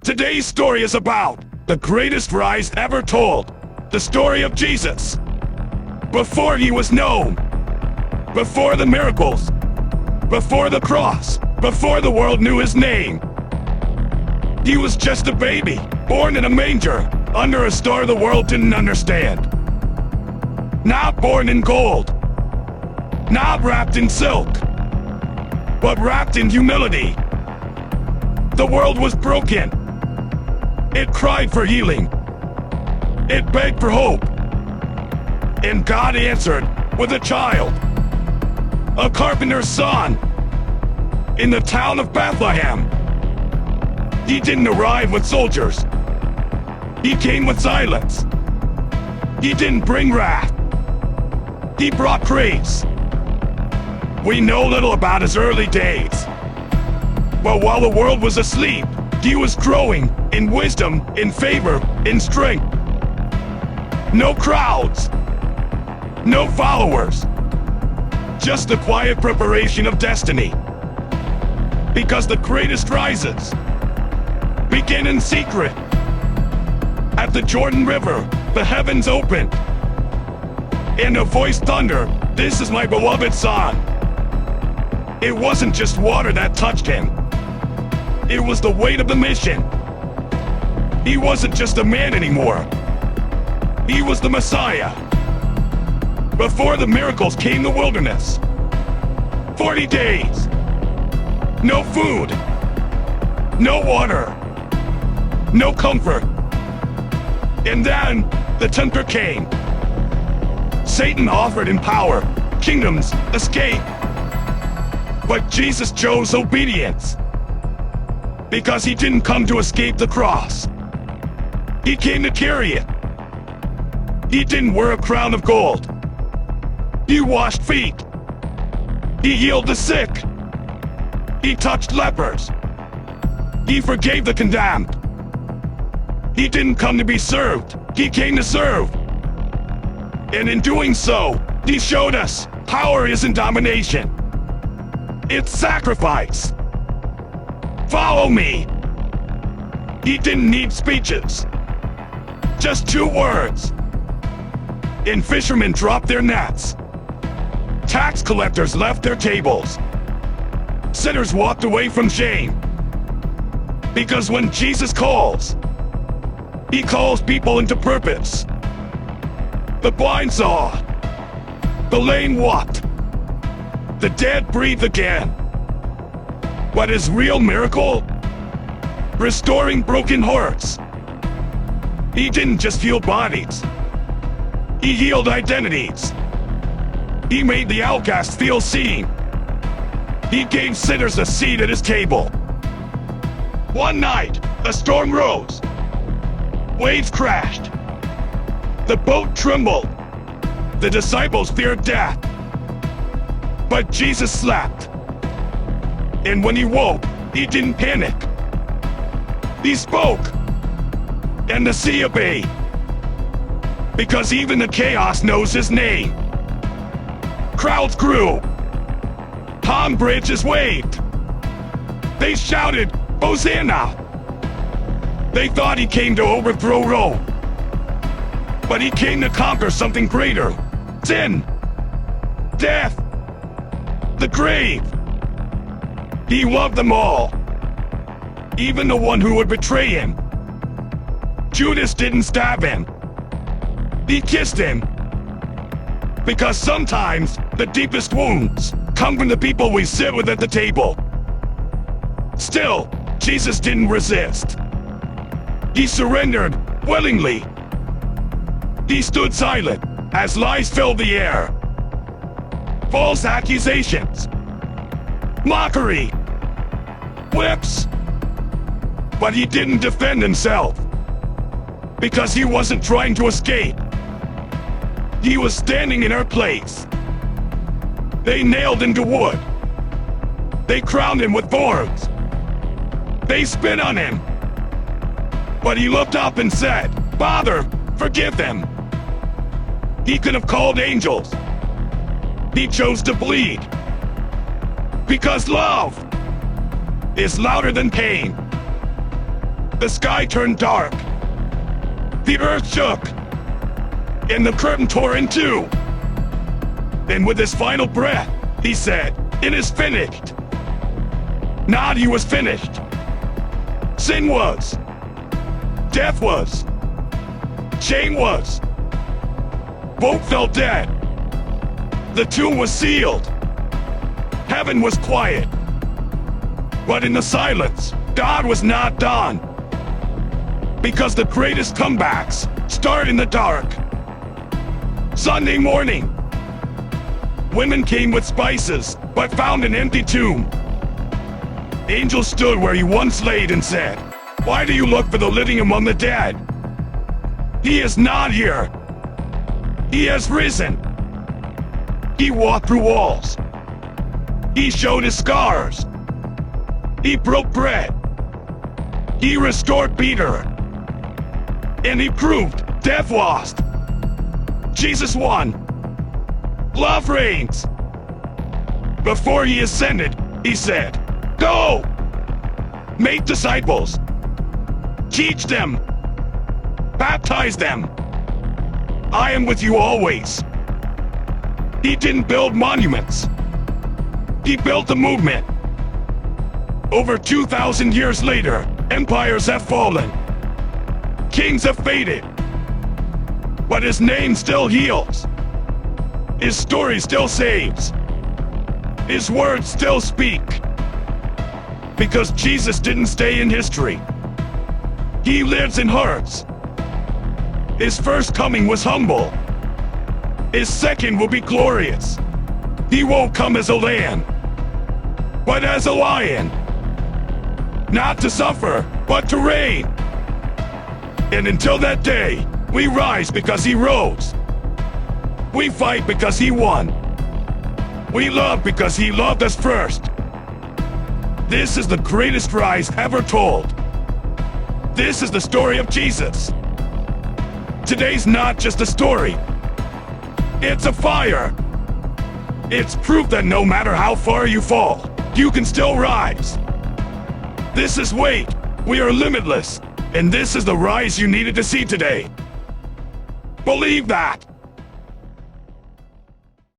Today's story is about the greatest rise ever told. The story of Jesus. Before he was known. Before the miracles. Before the cross. Before the world knew his name. He was just a baby, born in a manger, under a star the world didn't understand. Not born in gold. Not wrapped in silk. But wrapped in humility. The world was broken. It cried for healing. It begged for hope. And God answered with a child. A carpenter's son. In the town of Bethlehem. He didn't arrive with soldiers. He came with silence. He didn't bring wrath. He brought grace. We know little about his early days. But while the world was asleep, he was growing in wisdom, in favor, in strength. No crowds. No followers. Just the quiet preparation of destiny. Because the greatest rises begin in secret. At the Jordan River, the heavens opened. And a voice thundered, "This is my beloved son." It wasn't just water that touched him. It was the weight of the mission. He wasn't just a man anymore. He was the Messiah. Before the miracles came the wilderness. 40 days. No food. No water. No comfort. And then the tempter came. Satan offered him power, kingdoms, escape. But Jesus chose obedience. Because he didn't come to escape the cross. He came to carry it. He didn't wear a crown of gold. He washed feet. He healed the sick. He touched lepers. He forgave the condemned. He didn't come to be served. He came to serve. And in doing so, he showed us power isn't domination. It's sacrifice. Follow me. He didn't need speeches. Just 2 words. And fishermen dropped their nets. Tax collectors left their tables. Sinners walked away from shame. Because when Jesus calls, he calls people into purpose. The blind saw. The lame walked. The dead breathed again. But his real miracle? Restoring broken hearts. He didn't just heal bodies. He healed identities. He made the outcast feel seen. He gave sinners a seat at his table. One night, a storm rose. Waves crashed. The boat trembled. The disciples feared death. But Jesus slept. And when he woke, he didn't panic. He spoke. And the sea obeyed. Because even the chaos knows his name. Crowds grew. Palm branches waved. They shouted, "Hosanna!" They thought he came to overthrow Rome. But he came to conquer something greater. Sin. Death. The grave. He loved them all. Even the one who would betray him. Judas didn't stab him. He kissed him. Because sometimes the deepest wounds come from the people we sit with at the table. Still, Jesus didn't resist. He surrendered willingly. He stood silent as lies filled the air. False accusations. Mockery. Whips. But he didn't defend himself. Because he wasn't trying to escape. He was standing in our place. They nailed him to wood. They crowned him with thorns. They spit on him. But he looked up and said, "Father, forgive them." He could have called angels. He chose to bleed. Because love is louder than pain. The sky turned dark. The earth shook. And the curtain tore in two. And with his final breath, he said, "It is finished." Not he was finished. Sin was. Death was. Shame was. Both fell dead. The tomb was sealed. Heaven was quiet. But in the silence, God was not done. Because the greatest comebacks start in the dark. Sunday morning. Women came with spices, but found an empty tomb. Angels stood where he once laid and said, "Why do you look for the living among the dead? He is not here. He has risen." He walked through walls. He showed his scars. He broke bread. He restored Peter. And he proved death lost. Jesus won. Love reigns. Before he ascended, he said, "Go! Make disciples. Teach them. Baptize them. I am with you always." He didn't build monuments. He built a movement. Over 2,000 years later, empires have fallen. Kings have faded. But his name still heals. His story still saves. His words still speak. Because Jesus didn't stay in history. He lives in hearts. His first coming was humble. His second will be glorious. He won't come as a lamb, but as a lion. Not to suffer, but to reign. And until that day, we rise because he rose. We fight because he won. We love because he loved us first. This is the greatest rise ever told. This is the story of Jesus. Today's not just a story. It's a fire. It's proof that no matter how far you fall, you can still rise. This is weight. We are limitless. And this is the rise you needed to see today. Believe that.